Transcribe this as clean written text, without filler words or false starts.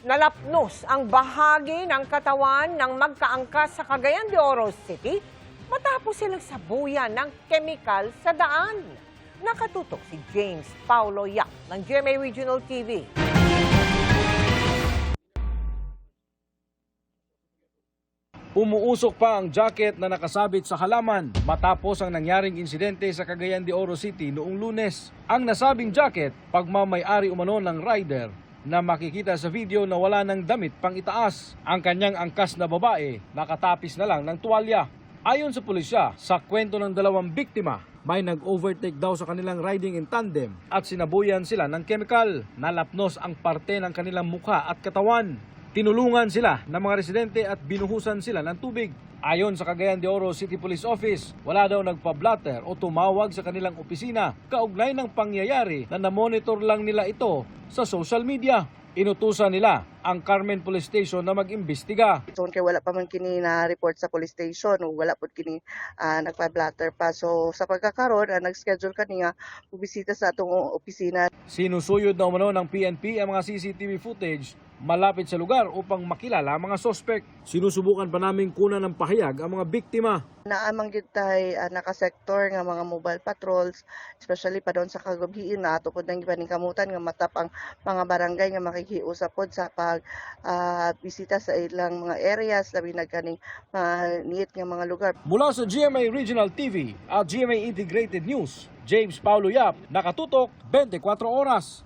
Nalapnos ang bahagi ng katawan ng magkaangkas sa Cagayan de Oro City matapos silang sabuyan ng kemikal sa daan. Nakatutok si James Paulo Yap ng GMA Regional TV. Umuusok pa ang jacket na nakasabit sa halaman matapos ang nangyaring insidente sa Cagayan de Oro City noong Lunes. Ang nasabing jacket, pagmamay-ari umano ng rider na makikita sa video na wala ng damit pang itaas. Ang kanyang angkas na babae nakatapis na lang ng tuwalya. Ayon sa pulisya, sa kwento ng dalawang biktima, may nag-overtake daw sa kanilang riding in tandem at sinabuyan sila ng kemikal. Nalapnos ang parte ng kanilang mukha at katawan. Tinulungan sila ng mga residente at binuhusan sila ng tubig. Ayon sa Cagayan de Oro City Police Office, wala daw nagpa-blatter o tumawag sa kanilang opisina kaugnay ng pangyayari na namonitor lang nila ito sa social media. Inutusan nila ang Carmen Police Station na mag-imbestiga. So kay wala pa man kini na report sa police station o wala pud kini nagpa-blatter pa. So sa pagkakaroon nag-schedule kani nga bisita sa atong opisina. Sinusuyod na umano ng PNP ang mga CCTV footage malapit sa lugar upang makilala ang mga sospek. Sinusubukan pa naming kunan ng pahayag ang mga biktima. Naamang gyud tay naka-sector nga mga mobile patrols, especially pa doon sa kagubhiin na ato pud nang gipaningkamutan nga matap ang mga barangay nga makikiusap pod sa pag bisita sa ilang mga areas labi na kaning niit nga mga lugar. Mula sa GMA Regional TV at GMA Integrated News, James Paulo Yap, nakatutok 24 oras.